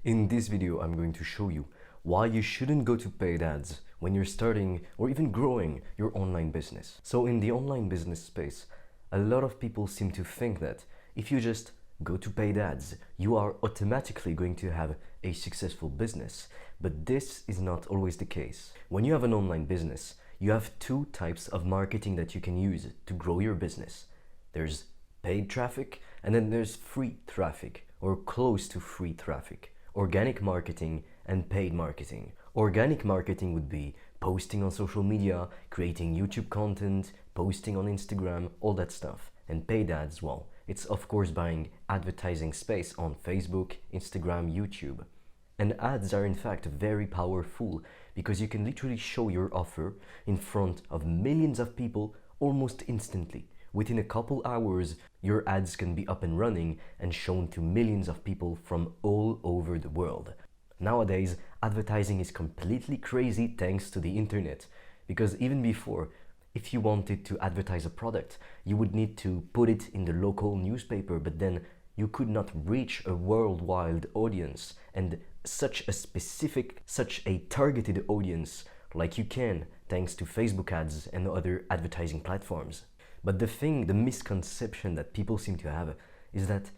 In this video, I'm going to show you why you shouldn't go to paid ads when you're starting or even growing your online business. So in the online business space, a lot of people seem to think that if you just go to paid ads, you are automatically going to have a successful business. But this is not always the case. When you have an online business, you have two types of marketing that you can use to grow your business. There's paid traffic, and then there's free traffic, or close to free traffic. Organic marketing and paid marketing. Organic marketing would be posting on social media, creating YouTube content, posting on Instagram, all that stuff. And paid ads, well, it's of course buying advertising space on Facebook, Instagram, YouTube. And ads are in fact very powerful because you can literally show your offer in front of millions of people almost instantly. Within a couple hours, your ads can be up and running and shown to millions of people from all over the world. Nowadays, advertising is completely crazy thanks to the internet, because even before, if you wanted to advertise a product, you would need to put it in the local newspaper, but then you could not reach a worldwide audience and such a targeted audience like you can thanks to Facebook ads and other advertising platforms. But the misconception that people seem to have is that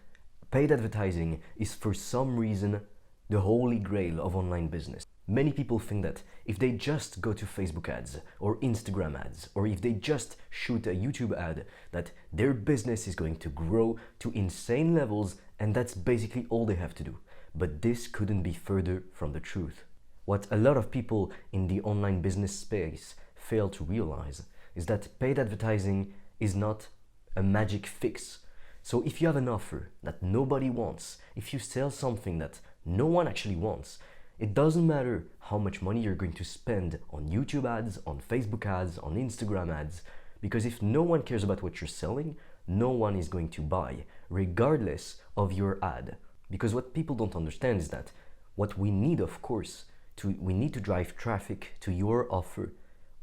paid advertising is for some reason the holy grail of online business. Many people think that if they just go to Facebook ads or Instagram ads, or if they just shoot a YouTube ad, that their business is going to grow to insane levels, and that's basically all they have to do. But this couldn't be further from the truth. What a lot of people in the online business space fail to realize is that paid advertising is not a magic fix. So if you have an offer that nobody wants, if you sell something that no one actually wants, it doesn't matter how much money you're going to spend on YouTube ads, on Facebook ads, on Instagram ads, because if no one cares about what you're selling, no one is going to buy, regardless of your ad. Because what people don't understand is that what we need, of course, we need to drive traffic to your offer.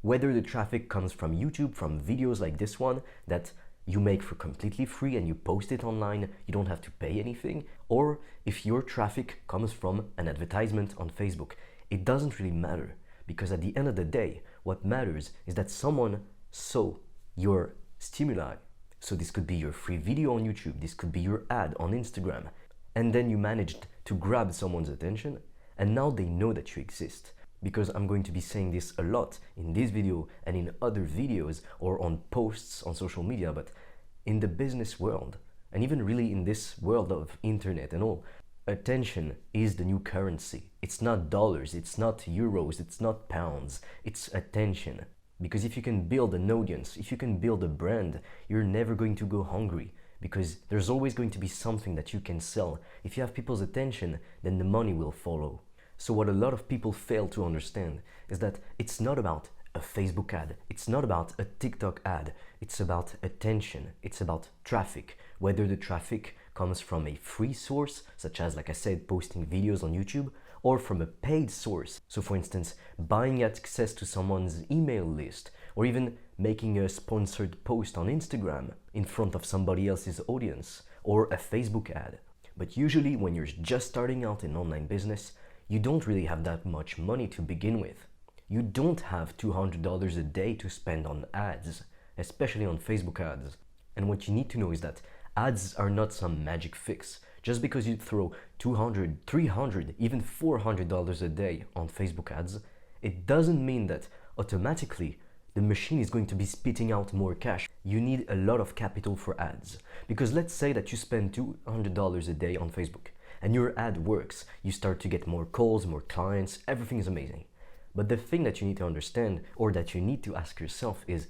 Whether the traffic comes from YouTube, from videos like this one that you make for completely free and you post it online, you don't have to pay anything, or if your traffic comes from an advertisement on Facebook, it doesn't really matter, because at the end of the day, what matters is that someone saw your stimuli. So this could be your free video on YouTube, this could be your ad on Instagram, and then you managed to grab someone's attention, and now they know that you exist. Because I'm going to be saying this a lot in this video and in other videos or on posts on social media, but in the business world, and even really in this world of internet and all, attention is the new currency. It's not dollars, it's not euros, it's not pounds, it's attention. Because if you can build an audience, if you can build a brand, you're never going to go hungry, because there's always going to be something that you can sell. If you have people's attention, then the money will follow. So what a lot of people fail to understand is that it's not about a Facebook ad, it's not about a TikTok ad, it's about attention, it's about traffic. Whether the traffic comes from a free source, such as, like I said, posting videos on YouTube, or from a paid source. So for instance, buying access to someone's email list, or even making a sponsored post on Instagram in front of somebody else's audience, or a Facebook ad. But usually when you're just starting out in online business, you don't really have that much money to begin with. You don't have $200 a day to spend on ads, especially on Facebook ads. And what you need to know is that ads are not some magic fix. Just because you throw $200, $300, even $400 a day on Facebook ads, it doesn't mean that automatically the machine is going to be spitting out more cash. You need a lot of capital for ads. Because let's say that you spend $200 a day on Facebook, and your ad works, you start to get more calls, more clients, everything is amazing. But the thing that you need to understand, or that you need to ask yourself is,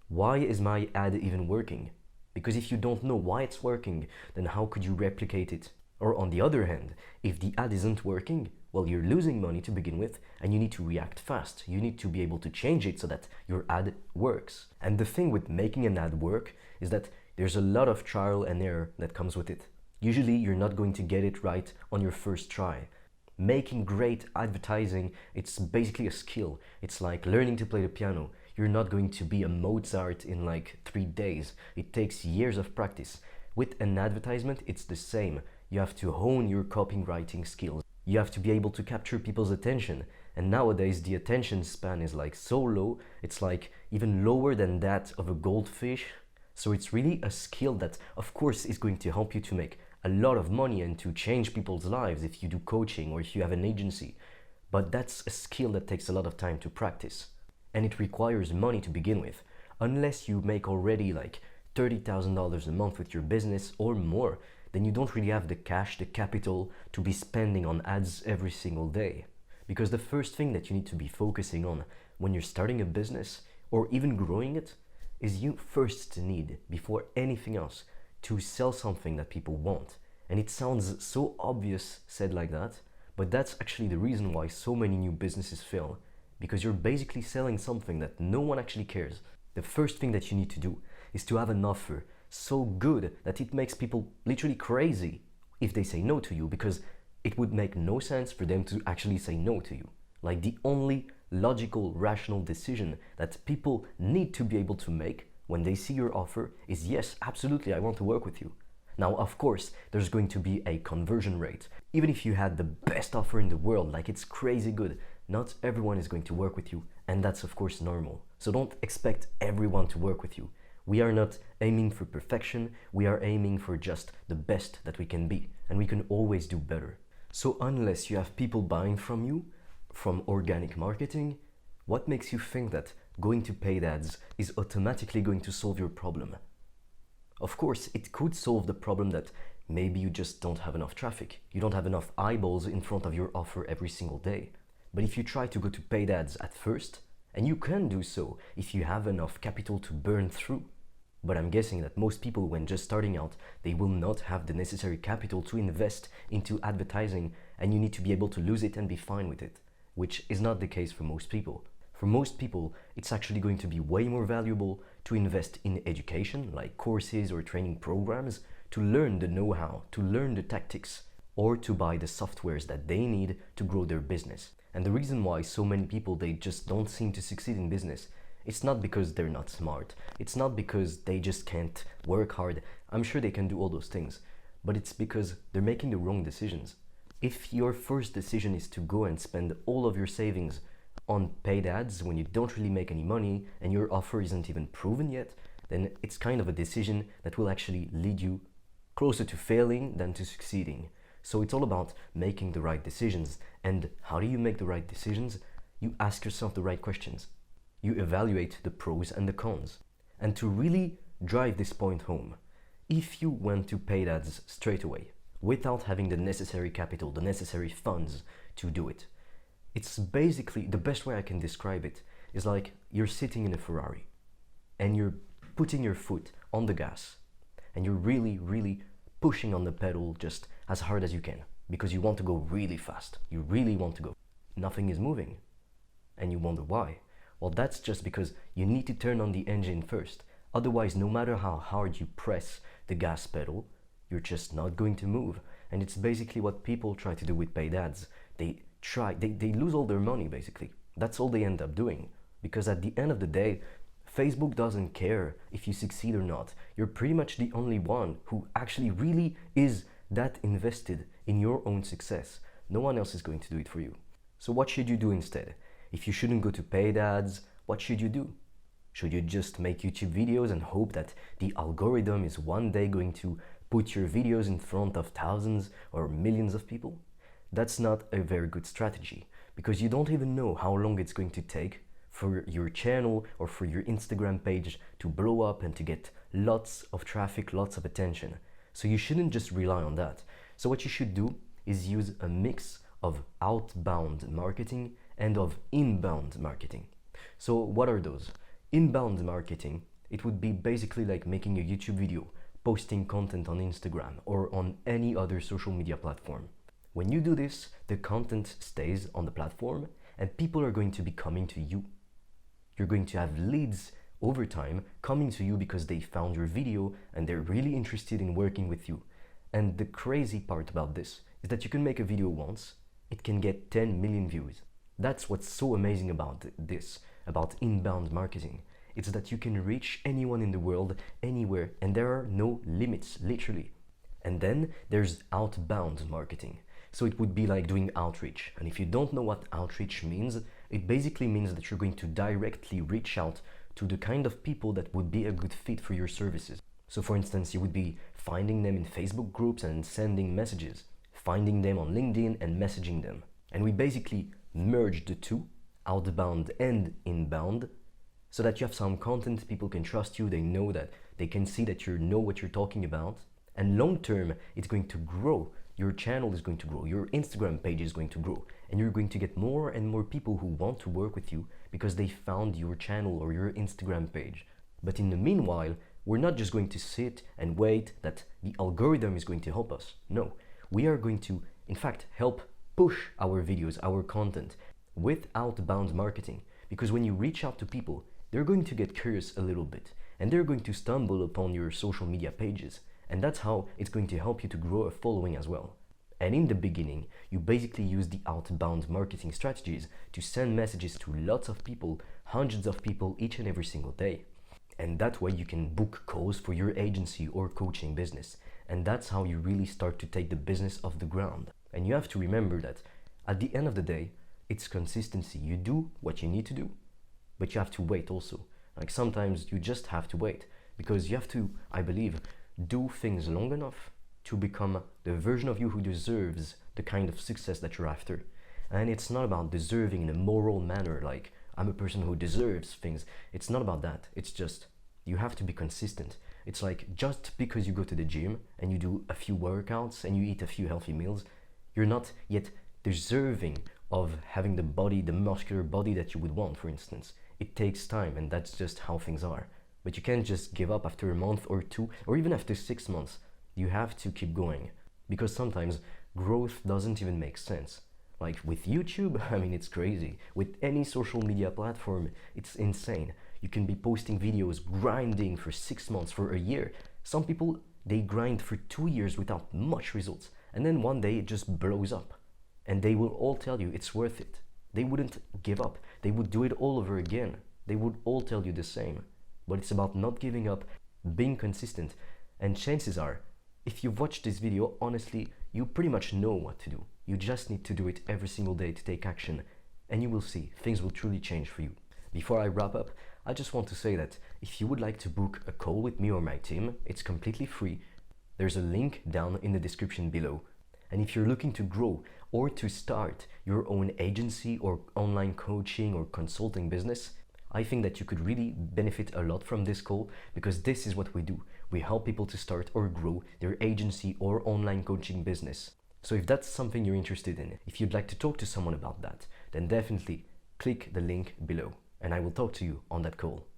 why is my ad even working? Because if you don't know why it's working, then how could you replicate it? Or on the other hand, if the ad isn't working, well, you're losing money to begin with, and you need to react fast. You need to be able to change it so that your ad works. And the thing with making an ad work is that there's a lot of trial and error that comes with it. Usually you're not going to get it right on your first try. Making great advertising, it's basically a skill. It's like learning to play the piano. You're not going to be a Mozart in like 3 days. It takes years of practice. With an advertisement, it's the same. You have to hone your copywriting skills. You have to be able to capture people's attention. And nowadays, the attention span is like so low, it's like even lower than that of a goldfish. So it's really a skill that, of course, is going to help you to make a lot of money and to change people's lives if you do coaching or if you have an agency. But that's a skill that takes a lot of time to practice. And it requires money to begin with. Unless you make already like $30,000 a month with your business or more, then you don't really have the cash, the capital to be spending on ads every single day. Because the first thing that you need to be focusing on when you're starting a business or even growing it is you first need, before anything else, to sell something that people want. And it sounds so obvious said like that, but that's actually the reason why so many new businesses fail. Because you're basically selling something that no one actually cares. The first thing that you need to do is to have an offer so good that it makes people literally crazy if they say no to you, because it would make no sense for them to actually say no to you. Like the only logical, rational decision that people need to be able to make when they see your offer is yes, absolutely, I want to work with you. Now, of course, there's going to be a conversion rate. Even if you had the best offer in the world, like it's crazy good, not everyone is going to work with you, and that's of course normal. So don't expect everyone to work with you. We are not aiming for perfection, we are aiming for just the best that we can be, and we can always do better. So unless you have people buying from you, from organic marketing, what makes you think that going to paid ads is automatically going to solve your problem? Of course, it could solve the problem that maybe you just don't have enough traffic. You don't have enough eyeballs in front of your offer every single day. But if you try to go to paid ads at first, and you can do so if you have enough capital to burn through, but I'm guessing that most people, when just starting out, they will not have the necessary capital to invest into advertising, and you need to be able to lose it and be fine with it, which is not the case for most people. For most people, it's actually going to be way more valuable to invest in education, like courses or training programs, to learn the know-how, to learn the tactics, or to buy the softwares that they need to grow their business. And the reason why so many people, they just don't seem to succeed in business, it's not because they're not smart. It's not because they just can't work hard. I'm sure they can do all those things, but it's because they're making the wrong decisions. If your first decision is to go and spend all of your savings on paid ads when you don't really make any money and your offer isn't even proven yet, then it's kind of a decision that will actually lead you closer to failing than to succeeding. So it's all about making the right decisions. And how do you make the right decisions? You ask yourself the right questions. You evaluate the pros and the cons. And to really drive this point home, if you went to paid ads straight away, without having the necessary capital, the necessary funds to do it, it's basically, the best way I can describe it is like you're sitting in a Ferrari and you're putting your foot on the gas and you're really, really pushing on the pedal just as hard as you can because you want to go really fast. You really want to go. Nothing is moving. And you wonder why. Well, that's just because you need to turn on the engine first. Otherwise, no matter how hard you press the gas pedal, you're just not going to move. And it's basically what people try to do with paid ads. They lose all their money, basically. That's all they end up doing. Because at the end of the day, Facebook doesn't care if you succeed or not. You're pretty much the only one who actually really is that invested in your own success. No one else is going to do it for you. So what should you do instead? If you shouldn't go to paid ads, what should you do? Should you just make YouTube videos and hope that the algorithm is one day going to put your videos in front of thousands or millions of people? That's not a very good strategy, because you don't even know how long it's going to take for your channel or for your Instagram page to blow up and to get lots of traffic, lots of attention. So you shouldn't just rely on that. So what you should do is use a mix of outbound marketing and of inbound marketing. So what are those? Inbound marketing, it would be basically like making a YouTube video, posting content on Instagram or on any other social media platform. When you do this, the content stays on the platform and people are going to be coming to you. You're going to have leads over time coming to you because they found your video and they're really interested in working with you. And the crazy part about this is that you can make a video once, it can get 10 million views. That's what's so amazing about this, about inbound marketing. It's that you can reach anyone in the world, anywhere, and there are no limits, literally. And then there's outbound marketing. So it would be like doing outreach. And if you don't know what outreach means, it basically means that you're going to directly reach out to the kind of people that would be a good fit for your services. So for instance, you would be finding them in Facebook groups and sending messages, finding them on LinkedIn and messaging them. And we basically merge the two, outbound and inbound, so that you have some content, people can trust you, they know that they can see that you know what you're talking about. And long term, it's going to grow. Your channel is going to grow, your Instagram page is going to grow, and you're going to get more and more people who want to work with you because they found your channel or your Instagram page. But in the meanwhile, we're not just going to sit and wait that the algorithm is going to help us. No, we are going to, in fact, help push our videos, our content with outbound marketing. Because when you reach out to people, they're going to get curious a little bit and they're going to stumble upon your social media pages. And that's how it's going to help you to grow a following as well. And in the beginning, you basically use the outbound marketing strategies to send messages to lots of people, hundreds of people each and every single day. And that way you can book calls for your agency or coaching business. And that's how you really start to take the business off the ground. And you have to remember that at the end of the day, it's consistency. You do what you need to do, but you have to wait also. Like sometimes you just have to wait because you have to, I believe, do things long enough to become the version of you who deserves the kind of success that you're after. And it's not about deserving in a moral manner, like I'm a person who deserves things. It's not about that. It's just you have to be consistent. It's like just because you go to the gym and you do a few workouts and you eat a few healthy meals, you're not yet deserving of having the body, the muscular body that you would want, for instance. It takes time, and that's just how things are. But you can't just give up after a month or two, or even after 6 months. You have to keep going, because sometimes growth doesn't even make sense. Like with YouTube, I mean, it's crazy. With any social media platform, it's insane. You can be posting videos, grinding for 6 months, for a year. Some people, they grind for 2 years without much results, and then one day it just blows up. And they will all tell you it's worth it. They wouldn't give up. They would do it all over again. They would all tell you the same. But it's about not giving up, being consistent. And chances are, if you've watched this video, honestly, you pretty much know what to do. You just need to do it every single day to take action. And you will see, things will truly change for you. Before I wrap up, I just want to say that if you would like to book a call with me or my team, it's completely free. There's a link down in the description below. And if you're looking to grow or to start your own agency or online coaching or consulting business, I think that you could really benefit a lot from this call, because this is what we do. We help people to start or grow their agency or online coaching business. So if that's something you're interested in, if you'd like to talk to someone about that, then definitely click the link below and I will talk to you on that call.